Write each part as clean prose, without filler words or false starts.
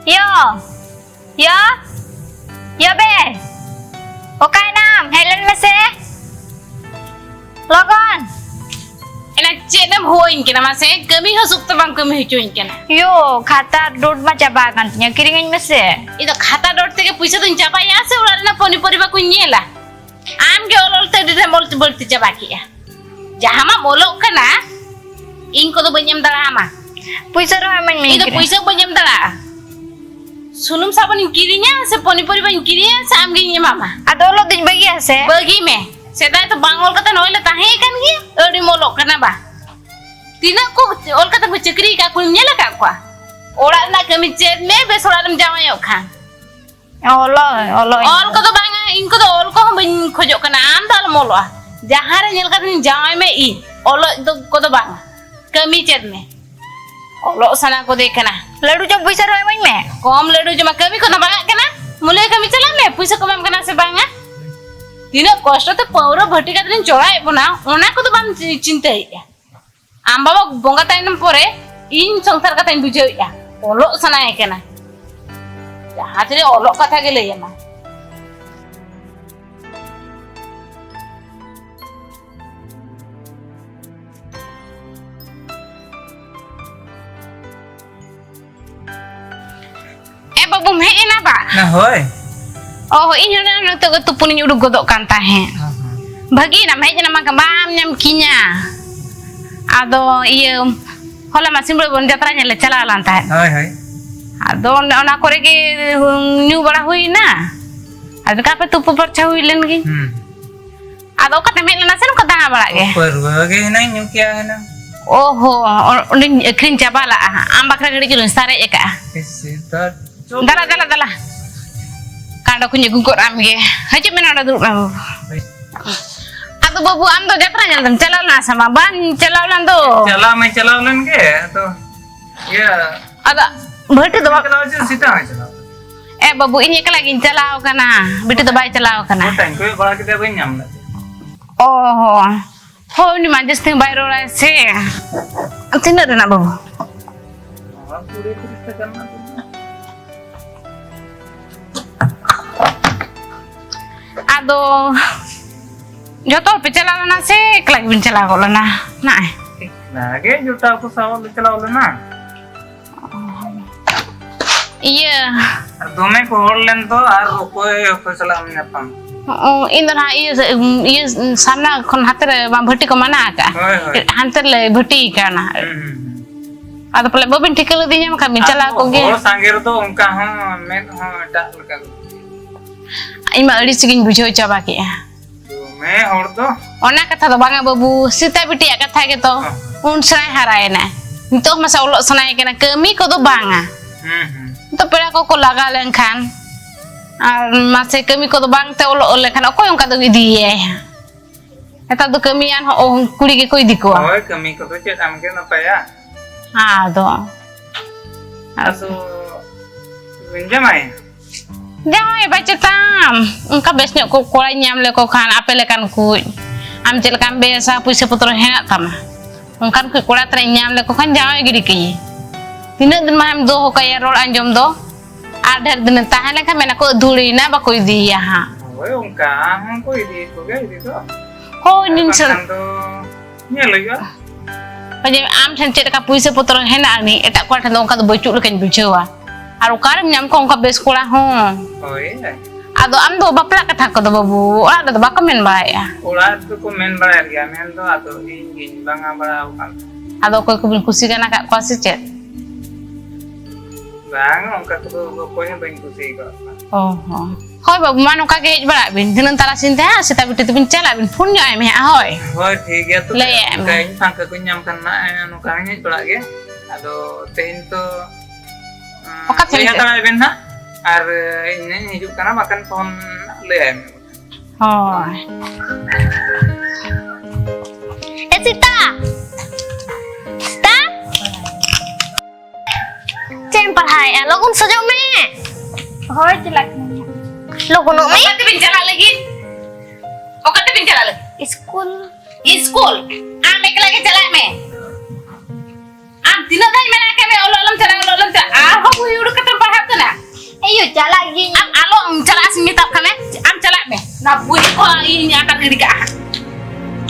Yo, yo, yo be. Okai nam, Helen mese. Logon. Ena cedam hoin kena mase kami hasuk tabang kami hucuin kena. Yo, kata dot ma chaba kantinya kiringin mese. Itu khata dot tege puisa tuh capa ya se ular na poni poriba kunyela. Am ge olol te dide mol te bolti capa kia. Jahama molok kena. Inko tuh benyam dala ama. Puisa ro aman mi. Itu puisa benyam dala. Sunum sabun kirinya se poni poriba kirinya se am ge mama. Ado lo din bagi ase. Bagi me. Sedai tu bangol kata noile tahe kan gi. Odi molok kena ba. Tina ko ol kata becekri ka kunyela ka kwa. Ora na kami ced me besoralam jawa yo kan. Olo. Ol ko to banga inko to ol ko ben khojok kana am dal molo jahare nyel ka tin jawa me i olo to ko to banga kami ced me olo sana ko dekana Ladu jam puisa ro aman me. kom ledu jama kami ko na banga kana mulai kami chala me puisa ko mam kana se banga tina kosto te paura bhati ka tin chorai buna ona ko to bam cintai ya am baba bonga tainam pore in sangsar ka tain bujau ya olo sana ekana jahare olo katha gele ya ma babu me ena ba Nah, hoi. oh ini na to tupuni uduk godok kan tahe bagi na me jana maka bam nyam kinya ado iya hola masim bon jatranya le chala lantai Hoi, hoi. ado ona kore ge nyu bada hui na ado kape tupu percha hui len gi ado kata me na sen ko tanga bada ge Perwage nai nyukia na. oho unin krin jabala ambak ra gedi kilun sare eka Isitar. dala kanda kunya gungkot amge haje mena ada dulu babu ado babu ando jatranya dam chala na sama ban chala lan do Chala len ke to. Ya. ada berarti do Chala je sita chala. babu ini ka lagi chala kana bitu do bai chala kana Tang ko bala kita ben nyam na. oh ho ni manjes ting bai ro la se antina na babu Pure kita karna. ado joto pe chala na se klagi bin chala ko na Nah, ke juta ko sawal chala na. iya Dome ko len to ar koy ko chala nyapam. oh indra iya sana kon hatere ba bhati ko mana ka Hoi. hantar le bhati kana ado pale babin tikal dinya maka bin chala ko ge Oh, sangir to unka ho men ho ta laka. ima adi sigin bujho chaba ki Me hor to. ona katha do banga babu sita biti ya katha ge to un srai haraena nito masa ulok sanai kena kami ko do banga to pera ko laga len kan ar mase kami ko do bang te ulok le kan ko yung kado diye eta do kami an ho kuri ge ko idi ko Hoi, kami ko to chet am ke na pa ya. do Asu winjamai. jangan baca tam engka besnya ko korai nyam le ko kan apele kan ku am jel kan besa puise putro hena tam engkan ku korai tre nyam le ko kan jangan gidi ki tina din maham do kaya rol anjom do ada din tahan kan mena ko dhuri na ba ko dia ha Hoi, unka ko idi ko ge idi to. ho nin ser To nyel ga. paje am chan chet ka puise putro hena ni eta ko tan engka do bocu le kan bujewa aru karam nyam ko engka bes kula ho Hoi. ado am do bapla katha ko do babu ada do bakamen ba ya Ular to ko men bayar ga men to ato in banga bara ukan. ado ko bin kusi kana ka kwasi chet Bang unka to ko nya ben kusi ga. oh hoi babu mano ka ge bara bin dinan tara sinta sita bitu bin chala bin punya ai me hoi Hoi, thik ya to. Le em. Kai sangka ko nyam kan na anu ka nya bala ge. Ado tein to Okat ya sini. ta ben ha. Ar ini hidup kana makan pohon le em. hoi Sita. Sita. Cem pahai logun saja me. Hoi celak. Logun me. Okat bin chala lagi okat bin chala lagi School. school ame ke lagi chala me am dina dai mena ke me ololam chala ololam ta ah ho yu ka tam pahak na Na bui ko ini akan kiri ka.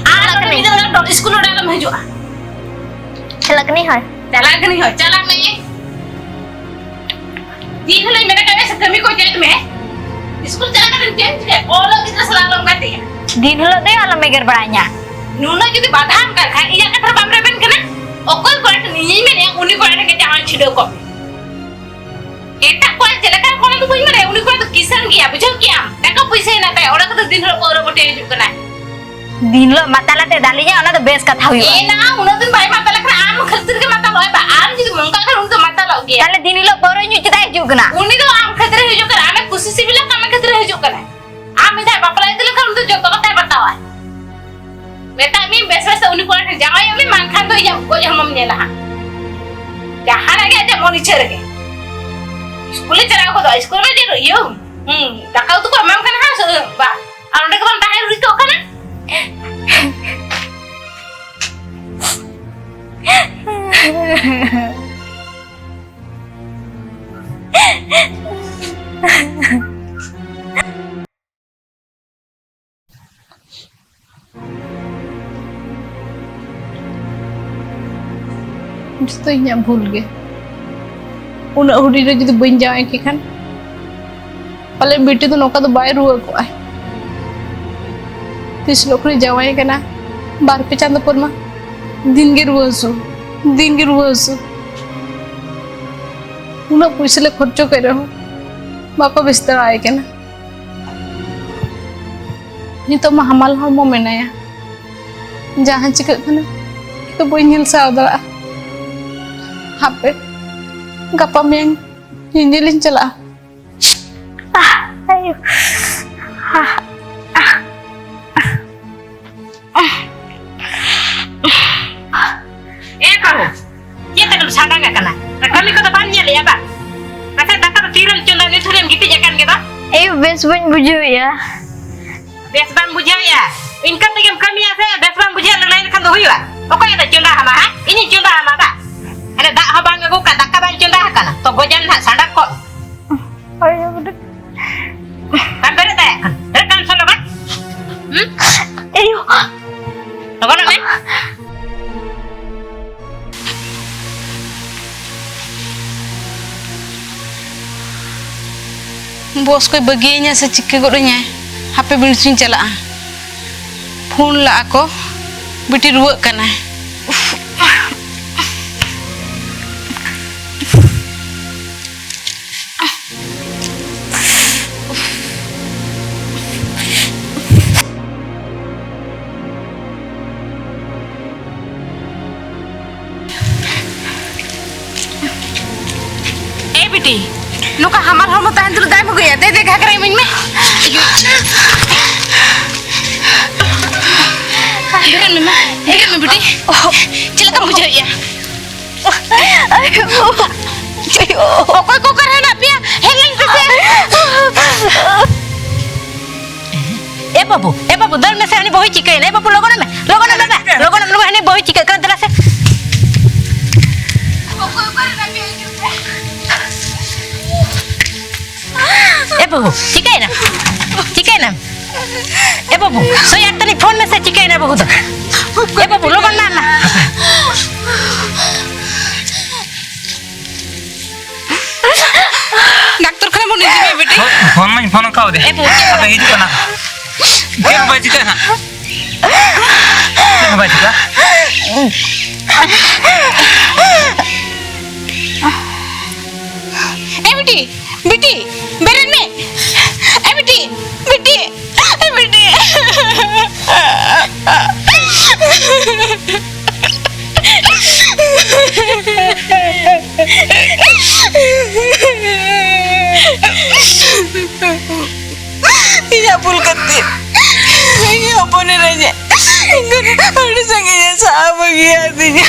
Ala kami dah dot school udah dalam hijau. Celak nih hoi. Jalan kini ho, jalan me. Di halai mereka kami kami ko jat me. School jalan kan jam je. Orang kita selalu kata ya. Din hilo tuh alam megar banyak. Nuna jadi badham kan kan iya kan terbang reben kena. Okol ko ada ni me yang uni ko ada ke jangan cido ko. Eta ko jalan kan ko tu bui mere uni ko tu kisan gya bujo kya. Taka puisi na tay orang tu din hilo ko bote hijuk kena. Din hilo matala te dalinya ona tuh best kata huyo. Ena una din bai mata lakra am khatir ke mata loy ba am jadi mungka kan untu mata log gya. Tale din hilo poro nyuci tay hijuk na. Uni tu am khatir hijuk kena ame kusi sibila kame khatir hijuk kena. Am ida bapala itu kan untu joto kata batawa. Meta mi bes uni ko jangan ya mi mangkan tu ya ko jam menyela. Jahan aja aja monitor ke. Sekolah cara aku tu sekolah je yo. Dakau tu ko mam kan ha so ba. Anu dek bang tahir itu kan? तो इन्हें भूल गए उन्हें hoodie रे जुदी बन जाए के खान पले बेटी तो नौका तो बाय रुआ को आए तीस लोकरी जावाए कना बार पे चांद पर मा दिन के रुआसु उन्हें पैसे ले खर्चो कर रहो बापा बिस्तर आए कना ये तो मा हमाल हरमो मेनाया जहाँ चिकन खाना तो बन सावदरा हापे गप्पा में इंजिलिन चला Ayo. Kamu, dia tak bisa nggak kena. Kami kata banyak ya pak. Masa dakar tiram cunda ni tulen gitu ya kan kita. Ayo best bun buju ya. Besban bujaya. Inkan tegem kami ya saya besban bujaya lain kan tuh ya. Pokoknya ada cunda hama ha. Ini cunda hama tak. Ada dak habang aku kata kaban cunda kan. To gojan tak sandak kok. Ayo udah. Kan bere tak kan. Rekan solo kan. Ayo. Tunggu nak. Boss कोई बगिया से चिक्के गोड़िया हापे बिल्सिंग चला phone ला को बेटी रुआ कना ए बेटी नुका हमार हम ताहन तुल दाय मगया दे घाघरा मिन में एगन में बेटी चला का बुझा या Ayo. कोई को कर है ना पिया हेलन पे ए बाबू दर में से हनी बहुत चिकन है बाबू लोगों में हनी बहुत चिकन कर दला से ए बाबू चिकन ना ए बाबू सो यार तनी फोन में से चिकन है बहुत ए बाबू लोगों ना डॉक्टर खाने बोलने जी बेटी फोन में फोन का दे अबे हिजू ना क्या बाजी का ना क्या बाजी का ए बेटी बेटी बेरन में ए बेटी बेटी ए बेटी Iya pul ketir. Ini apa nih raja? Ini ada sakitnya sama hatinya.